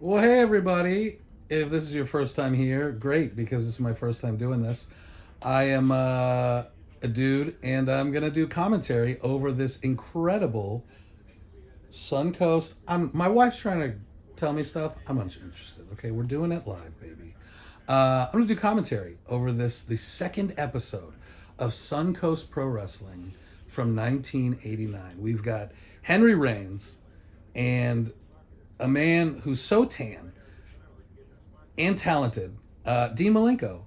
Well, hey everybody. If this is your first time here, great, because this is my first time doing this. I am a dude, and I'm going to do commentary over this incredible Suncoast. My wife's trying to tell me stuff. I'm uninterested. Okay, we're doing it live, baby. I'm going to do commentary over the second episode of Suncoast Pro Wrestling from 1989. We've got Henry Reigns and a man who's so tan and talented, Dean Malenko.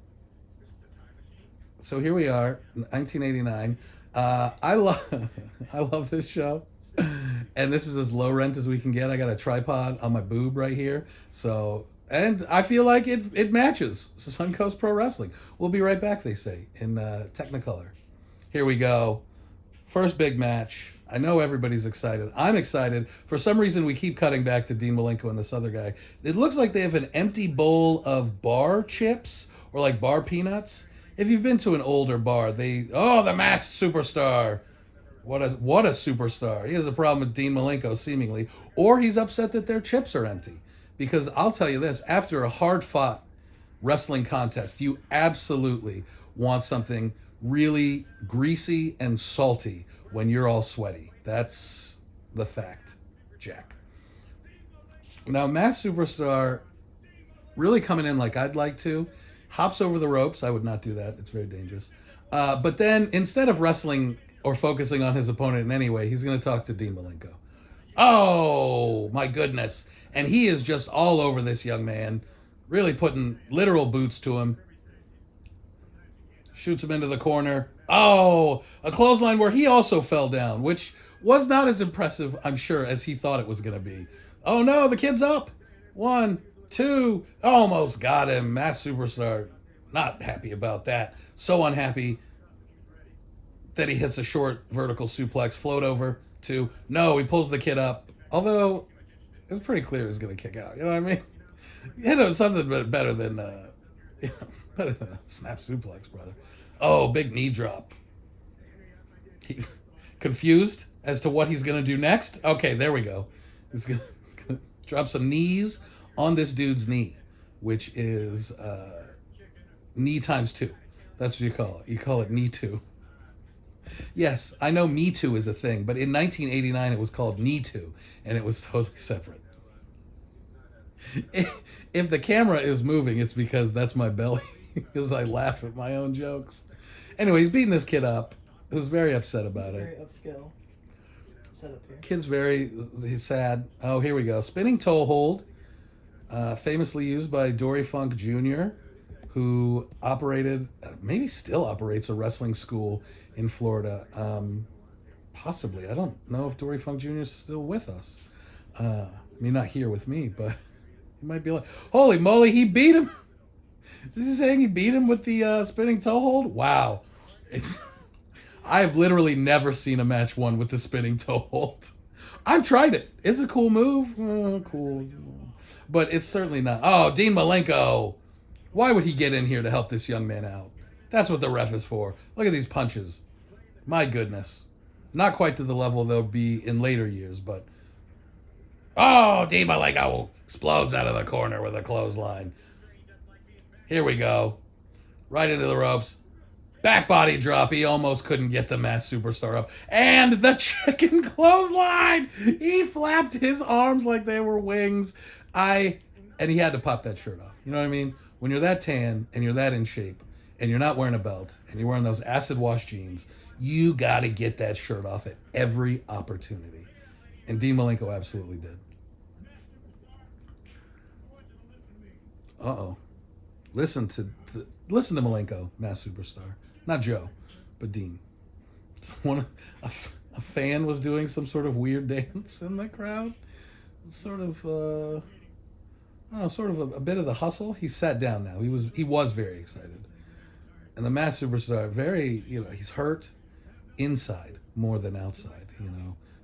So here we are, 1989. I love I love this show, and this is as low rent as we can get. I got a tripod on my boob right here, so and I feel like it matches Suncoast Pro Wrestling. We'll be right back. They say in Technicolor. Here we go. First big match. I know everybody's excited. I'm excited. For some reason, we keep cutting back to Dean Malenko and this other guy. It looks like they have an empty bowl of bar chips or like bar peanuts. If you've been to an older bar, the masked superstar. What a superstar. He has a problem with Dean Malenko seemingly, or he's upset that their chips are empty. Because I'll tell you this, after a hard fought wrestling contest, you absolutely want something really greasy and salty when you're all sweaty. That's the fact, Jack. Now, Mass Superstar really coming in like I'd like to. Hops over the ropes. I would not do that. It's very dangerous. But then instead of wrestling or focusing on his opponent in any way, he's going to talk to Dean Malenko. Oh, my goodness. And he is just all over this young man, really putting literal boots to him. Shoots him into the corner. Oh, a clothesline where he also fell down, which was not as impressive, I'm sure, as he thought it was going to be. Oh no, the kid's up. One, two, almost got him. Mass Superstar, not happy about that. So unhappy that he hits a short vertical suplex, float over. Two, no, he pulls the kid up. Although, it's pretty clear he's going to kick out. You know what I mean? Something better than better than a snap suplex, brother. Oh, big knee drop. He's confused as to what he's going to do next. Okay, there we go. He's going to drop some knees on this dude's knee, which is knee times two. That's what you call it. You call it knee two. Yes, I know Me Too is a thing, but in 1989 it was called Knee Too, and it was totally separate. If the camera is moving, it's because that's my belly, because I laugh at my own jokes. Anyway, he's beating this kid up, who's very upset about it. Very upscale. Set up here. He's sad. Oh, here we go. Spinning toe hold, famously used by Dory Funk Jr., who operated, maybe still operates, a wrestling school in Florida. Possibly. I don't know if Dory Funk Jr. is still with us. I mean, not here with me, but he might be like, holy moly, he beat him. Is he saying he beat him with the spinning toe hold? Wow. I've literally never seen a match won with the spinning toe hold. I've tried it. It's a cool move. Cool. But it's certainly not. Oh, Dean Malenko. Why would he get in here to help this young man out? That's what the ref is for. Look at these punches. My goodness. Not quite to the level they'll be in later years, but... Oh, Dean Malenko explodes out of the corner with a clothesline. Here we go. Right into the ropes. Back body drop. He almost couldn't get the Masked Superstar up. And the chicken clothesline. He flapped his arms like they were wings. And he had to pop that shirt off. You know what I mean? When you're that tan and you're that in shape and you're not wearing a belt and you're wearing those acid wash jeans, you got to get that shirt off at every opportunity. And Dean Malenko absolutely did. Uh-oh. Listen to Malenko, Mass Superstar. Not Joe, but Dean. A fan was doing some sort of weird dance in the crowd. Sort of, I don't know, sort of a bit of the hustle. He sat down now. He was very excited. And the Mass Superstar, he's hurt inside more than outside,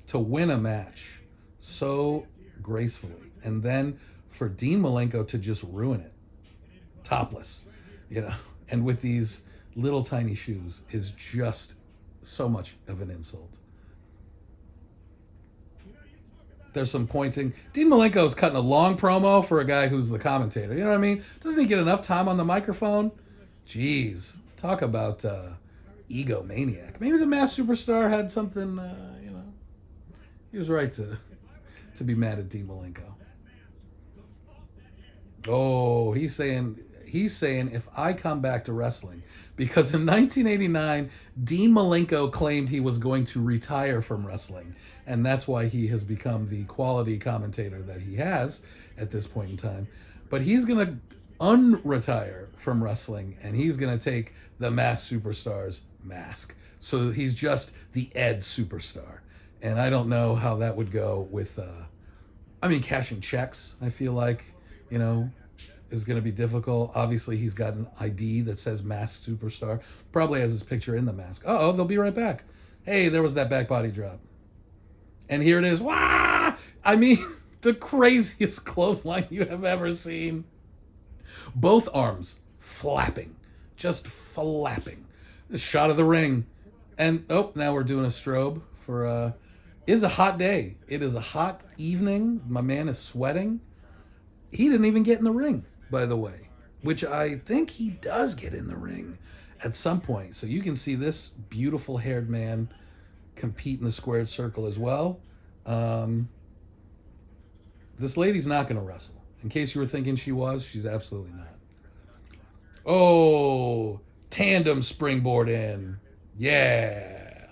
to win a match so gracefully. And then for Dean Malenko to just ruin it, topless, and with these little tiny shoes is just so much of an insult. There's some pointing. Dean Malenko's cutting a long promo for a guy who's the commentator. You know what I mean? Doesn't he get enough time on the microphone? Jeez. Talk about egomaniac. Maybe the Masked Superstar had something, he was right to be mad at Dean Malenko. Oh, he's saying if I come back to wrestling, because in 1989, Dean Malenko claimed he was going to retire from wrestling, and that's why he has become the quality commentator that he has at this point in time. But he's going to unretire from wrestling, and he's going to take the Masked Superstar's mask. So he's just the Ed Superstar. And I don't know how that would go with, cashing checks, I feel like, is going to be difficult. Obviously, he's got an ID that says Masked Superstar. Probably has his picture in the mask. Uh-oh, they'll be right back. Hey, there was that back body drop. And here it is. Wah! I mean, the craziest clothesline you have ever seen. Both arms flapping. Just flapping. The shot of the ring. And, now we're doing a strobe for, it is a hot day. It is a hot evening. My man is sweating. He didn't even get in the ring, by the way, which I think he does get in the ring at some point. So you can see this beautiful haired man compete in the squared circle as well. This lady's not going to wrestle. In case you were thinking she was, she's absolutely not. Oh, tandem springboard in. Yeah.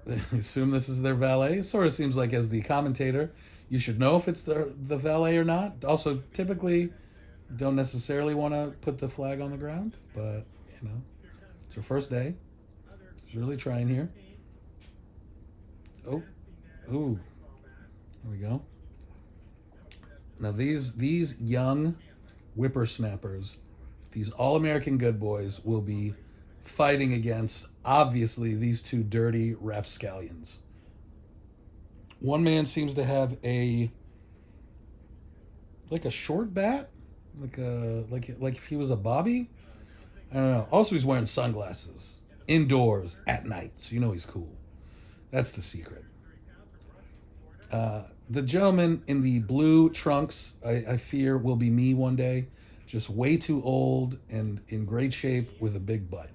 I assume this is their valet. It sort of seems like as the commentator, you should know if it's the valet or not. Also, typically, don't necessarily want to put the flag on the ground, but, it's your first day. He's really trying here. Oh, ooh, there we go. Now these young whippersnappers, these all-American good boys, will be fighting against, obviously, these two dirty rapscallions. One man seems to have a short bat, like if he was a bobby. I don't know. Also, he's wearing sunglasses indoors at night, so he's cool. That's the secret. The gentleman in the blue trunks, I fear, will be me one day. Just way too old and in great shape with a big butt.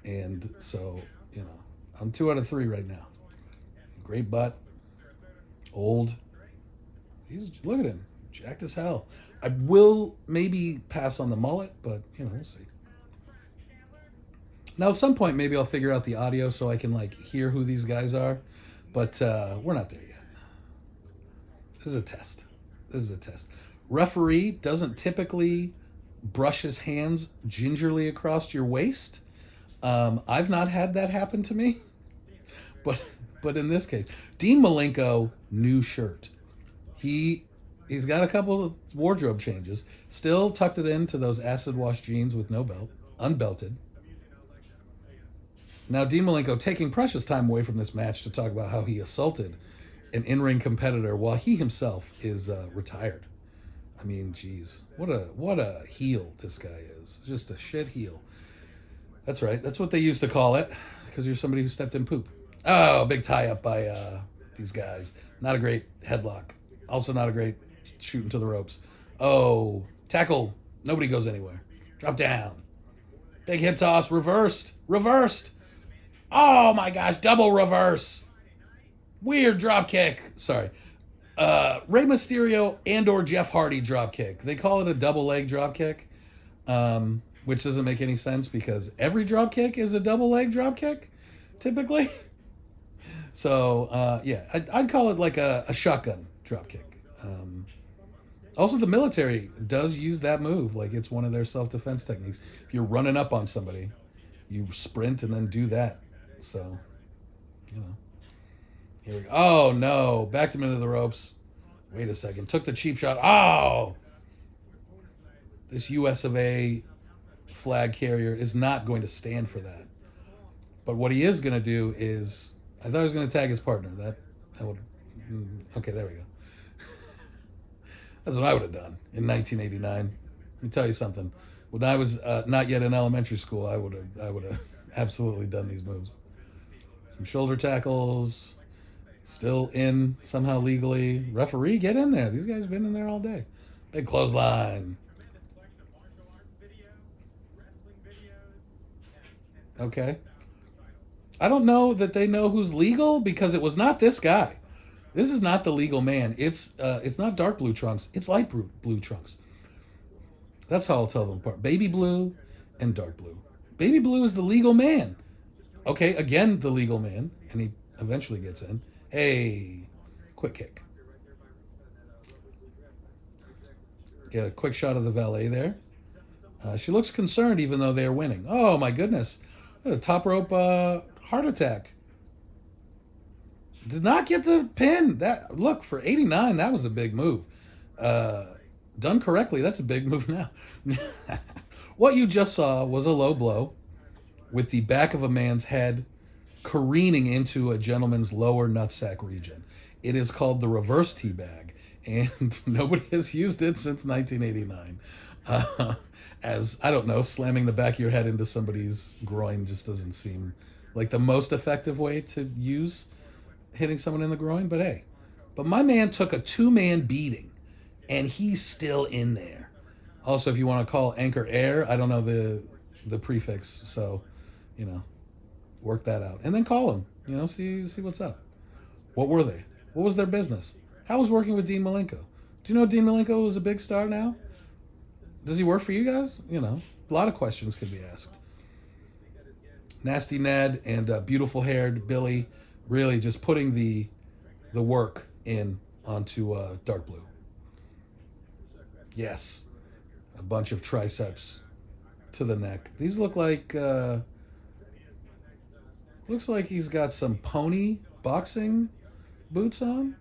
And so, I'm 2 out of 3 right now. Great butt. Old. Look at him. Jacked as hell. I will maybe pass on the mullet, but, we'll see. Now, at some point, maybe I'll figure out the audio so I can, hear who these guys are. But we're not there yet. This is a test. Referee doesn't typically brush his hands gingerly across your waist. I've not had that happen to me. But in this case, Dean Malenko, new shirt. He's got a couple of wardrobe changes. Still tucked it into those acid wash jeans with no belt, unbelted. Now Dean Malenko taking precious time away from this match to talk about how he assaulted an in-ring competitor while he himself is retired. I mean, geez, what a heel this guy is. Just a shit heel. That's right. That's what they used to call it, because you're somebody who stepped in poop. Oh, big tie-up by these guys. Not a great headlock. Also not a great shooting to the ropes. Oh, tackle. Nobody goes anywhere. Drop down. Big hip toss. Reversed. Oh, my gosh. Double reverse. Weird drop kick. Sorry. Rey Mysterio and or Jeff Hardy drop kick. They call it a double leg drop kick, which doesn't make any sense because every drop kick is a double leg drop kick, typically. So, I'd call it like a shotgun drop kick. Also, the military does use that move. Like, it's one of their self-defense techniques. If you're running up on somebody, you sprint and then do that. So, Here we go. Oh, no. Backed him into the ropes. Wait a second. Took the cheap shot. Oh! This US of A flag carrier is not going to stand for that. But what he is going to do is... I thought he was going to tag his partner. That would... Okay, there we go. That's what I would have done in 1989. Let me tell you something. When I was not yet in elementary school, I would have absolutely done these moves. Some shoulder tackles. Still in somehow legally. Referee, get in there. These guys have been in there all day. Big clothesline. Okay. I don't know that they know who's legal because it was not this guy. This is not the legal man. It's not dark blue trunks. It's light blue trunks. That's how I'll tell them apart. Baby blue and dark blue. Baby blue is the legal man. Okay, again the legal man, and he eventually gets in. Hey, quick kick. Get a quick shot of the valet there. She looks concerned even though they're winning. Oh my goodness. A top rope heart attack. Did not get the pin. That look for 89. That was a big move. Done correctly, that's a big move now. What you just saw was a low blow with the back of a man's head careening into a gentleman's lower nutsack region. It is called the reverse teabag, and nobody has used it since 1989. As, I don't know, slamming the back of your head into somebody's groin just doesn't seem like the most effective way to use hitting someone in the groin, but hey. But my man took a two-man beating, and he's still in there. Also, if you want to call Anchor Air, I don't know the prefix, so, work that out. And then call him, see what's up. What were they? What was their business? How was working with Dean Malenko? Do you know Dean Malenko is a big star now? Does he work for you guys? A lot of questions could be asked. Nasty Ned and beautiful-haired Billy really just putting the work in onto dark blue. Yes. A bunch of triceps to the neck. These look like... looks like he's got some pony boxing boots on.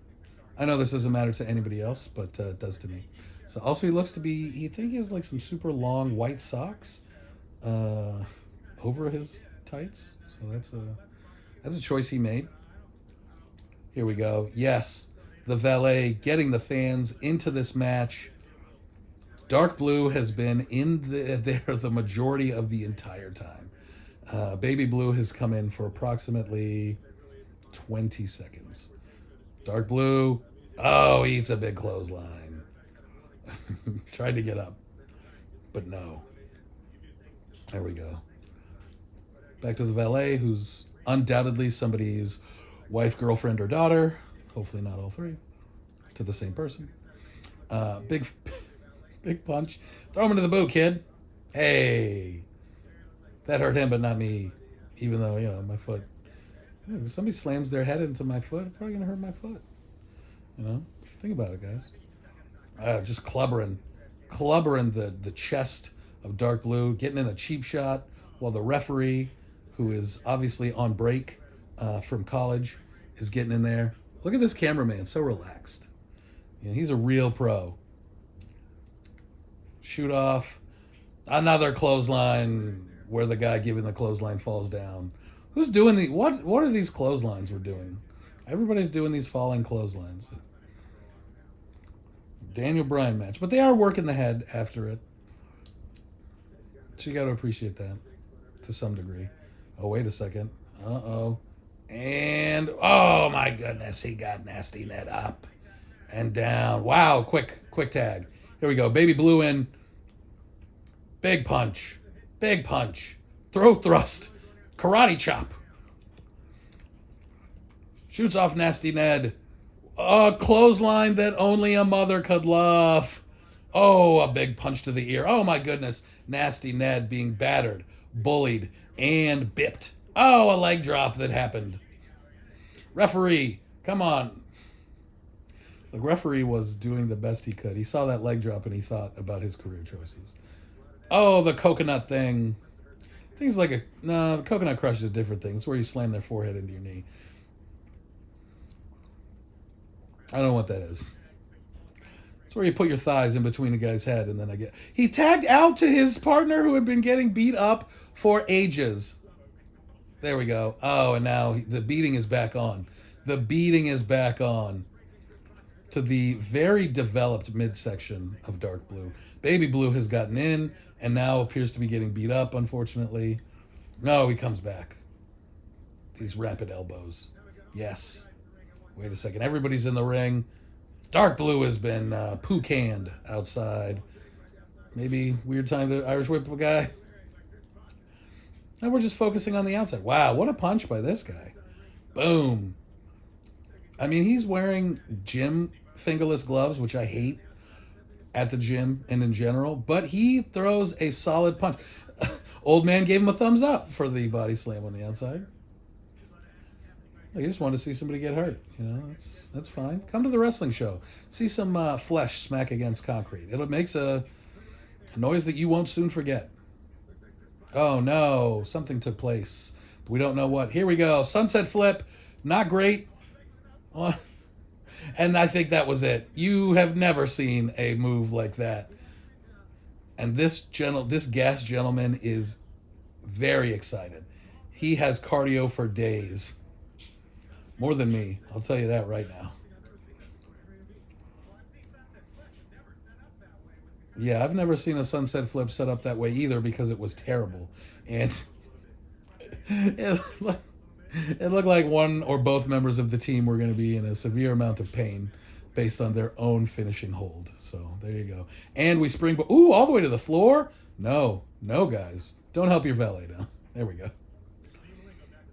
I know this doesn't matter to anybody else, but it does to me. So also he looks to be... You think he has like some super long white socks over his tights. So that's a choice he made. Here we go. Yes, the valet getting the fans into this match. Dark blue has been in there the majority of the entire time. Baby blue has come in for approximately 20 seconds. Dark blue, oh, he's a big clothesline. Tried to get up, but no. There we go. Back to the valet, who's undoubtedly somebody's wife, girlfriend, or daughter. Hopefully not all three. To the same person. Big punch. Throw him into the boot, kid. Hey. That hurt him, but not me. Even though, my foot. If somebody slams their head into my foot, it's probably going to hurt my foot. Think about it, guys. Just clubbering the chest of dark blue, getting in a cheap shot while the referee, who is obviously on break from college, is getting in there. Look at this cameraman, so relaxed. He's a real pro. Shoot off. Another clothesline where the guy giving the clothesline falls down. Who's doing the... What are these clotheslines we're doing? Everybody's doing these falling clotheslines. Daniel Bryan match. But they are working the head after it. So you got to appreciate that to some degree. Oh, wait a second. Uh-oh. And, oh my goodness, he got Nasty Ned up and down. Wow, quick tag. Here we go. Baby blue in. Big punch. Throat thrust. Karate chop. Shoots off Nasty Ned. A clothesline that only a mother could love. Oh, a big punch to the ear. Oh my goodness. Nasty Ned being battered, bullied, and bipped. Oh, a leg drop that happened. Referee, come on. The referee was doing the best he could. He saw that leg drop and he thought about his career choices. Oh, the coconut thing. Things like the coconut crush is a different thing. It's where you slam their forehead into your knee. I don't know what that is. It's where you put your thighs in between a guy's head and then he tagged out to his partner who had been getting beat up for ages. There we go. Oh, and now the beating is back on. The beating is back on to the very developed midsection of dark blue. Baby blue has gotten in and now appears to be getting beat up, unfortunately. No, he comes back. These rapid elbows. Yes. Wait a second. Everybody's in the ring. Dark Blue has been poo-canned outside. Maybe weird time to Irish whip a guy. Now we're just focusing on the outside. Wow, what a punch by this guy. Boom. I mean, he's wearing gym fingerless gloves, which I hate at the gym and in general, but he throws a solid punch. Old man gave him a thumbs up for the body slam on the outside. I just want to see somebody get hurt. You know, that's fine. Come to the wrestling show. See some flesh smack against concrete. It makes a noise that you won't soon forget. Oh no, something took place. We don't know what. Here we go. Sunset flip. Not great. And I think that was it. You have never seen a move like that. And this gas gentleman is very excited. He has cardio for days. More than me. I'll tell you that right now. Yeah, I've never seen a sunset flip set up that way either because it was terrible. And it looked like one or both members of the team were going to be in a severe amount of pain based on their own finishing hold. So there you go. And we springboard. Ooh, all the way to the floor? No, guys. Don't help your valet now. There we go.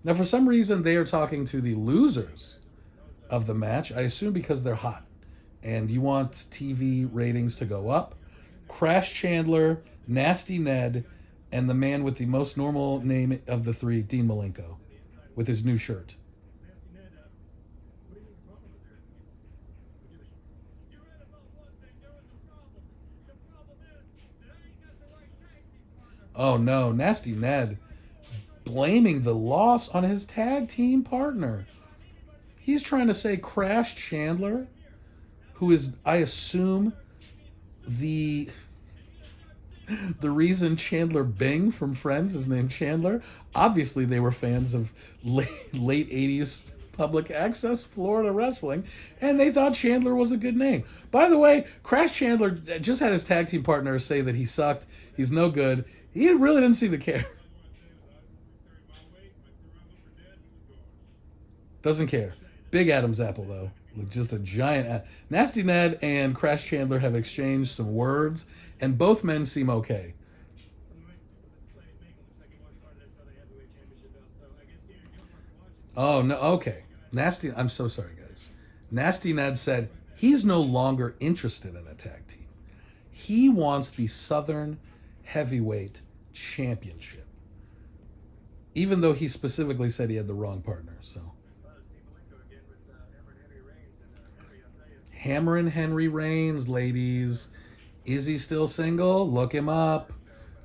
Now, for some reason, they are talking to the losers of the match. I assume because they're hot. And you want TV ratings to go up. Crash Chandler, Nasty Ned, and the man with the most normal name of the three, Dean Malenko, with his new shirt. Oh no, Nasty Ned blaming the loss on his tag team partner. He's trying to say Crash Chandler, who is, I assume, the reason Chandler Bing from Friends is named Chandler. Obviously, they were fans of late 80s public access Florida wrestling, and they thought Chandler was a good name. By the way, Crash Chandler just had his tag team partner say that he sucked, he's no good. He really didn't seem to care. Doesn't care. Big Adam's apple, though. Just a giant. Nasty Ned and Crash Chandler have exchanged some words, and both men seem okay. Oh, no. Okay. I'm so sorry, guys. Nasty Ned said he's no longer interested in a tag team. He wants the Southern Heavyweight Championship. Even though he specifically said he had the wrong partner, so. Hammerin' Henry Reigns, ladies. Is he still single? Look him up.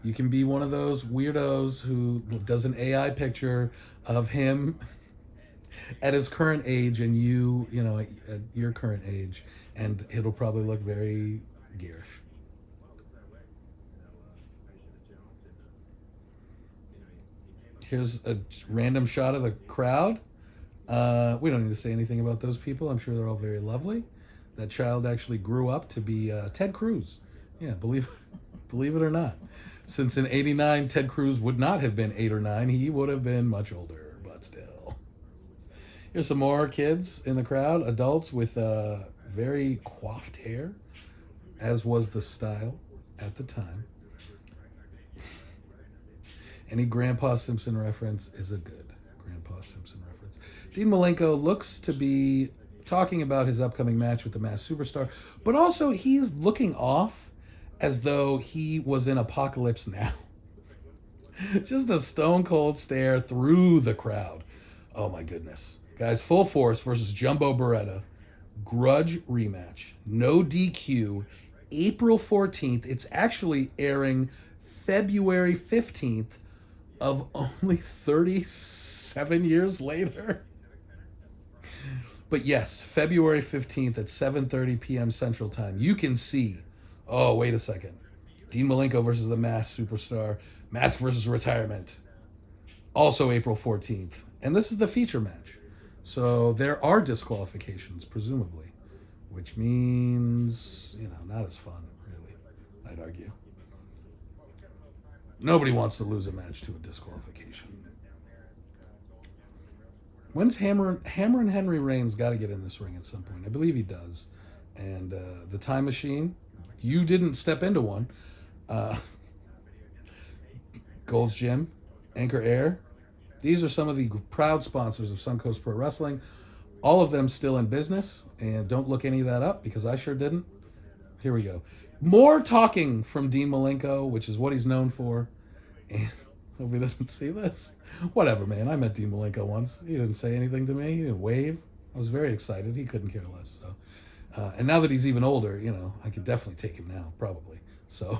You can be one of those weirdos who does an AI picture of him at his current age and you know, at your current age, and it'll probably look very garish. Here's a random shot of the crowd. We don't need to say anything about those people. I'm sure they're all very lovely. That child actually grew up to be Ted Cruz. Yeah, believe it or not. Since in '89, Ted Cruz would not have been 8 or 9. He would have been much older, but still. Here's some more kids in the crowd. Adults with very coiffed hair, as was the style at the time. Any Grandpa Simpson reference is a good Grandpa Simpson reference. Dean Malenko looks to be talking about his upcoming match with the Masked Superstar, but also he's looking off as though he was in Apocalypse Now. Just a stone cold stare through the crowd. Oh my goodness. Guys, Full Force versus Jumbo Beretta. Grudge rematch. No DQ. April 14th. It's actually airing February 15th of only 37 years later. But yes, February 15th at 7:30 p.m. Central Time. You can see. Oh, wait a second. Dean Malenko versus the Masked Superstar. Mask versus Retirement. Also April 14th. And this is the feature match. So there are disqualifications, presumably. Which means, not as fun, really, I'd argue. Nobody wants to lose a match to a disqualification. When's Hammer and Henry Reigns got to get in this ring at some point? I believe he does. And the Time Machine, you didn't step into one. Gold's Gym, Anchor Air. These are some of the proud sponsors of Suncoast Pro Wrestling. All of them still in business, and don't look any of that up because I sure didn't. Here we go. More talking from Dean Malenko, which is what he's known for. And hope he doesn't see this. Whatever, man. I met Dean Malenko once. He didn't say anything to me. He didn't wave. I was very excited. He couldn't care less. So, and now that he's even older, you know, I could definitely take him now, probably. So,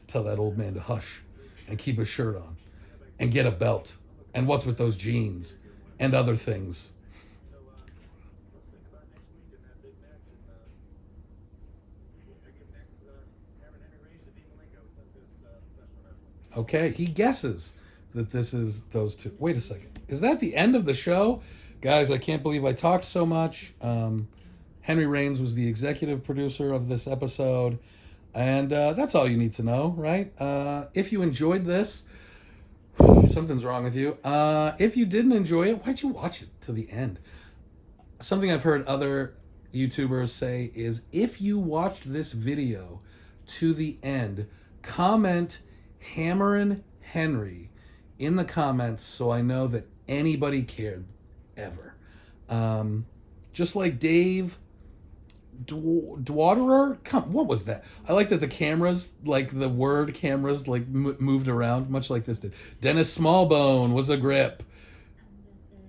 tell that old man to hush and keep his shirt on and get a belt. And what's with those jeans and other things. Okay, he guesses that this is those two. Wait a second. Is that the end of the show? Guys, I can't believe I talked so much. Henry Reigns was the executive producer of this episode. And that's all you need to know, right? If you enjoyed this, something's wrong with you. If you didn't enjoy it, why'd you watch it to the end? Something I've heard other YouTubers say is if you watched this video to the end, comment Hammerin' Henry in the comments so I know that anybody cared ever. Just like Dave Dwaderer? What was that? I like that the cameras, like the word cameras, like moved around, much like this did. Dennis Smallbone was a grip.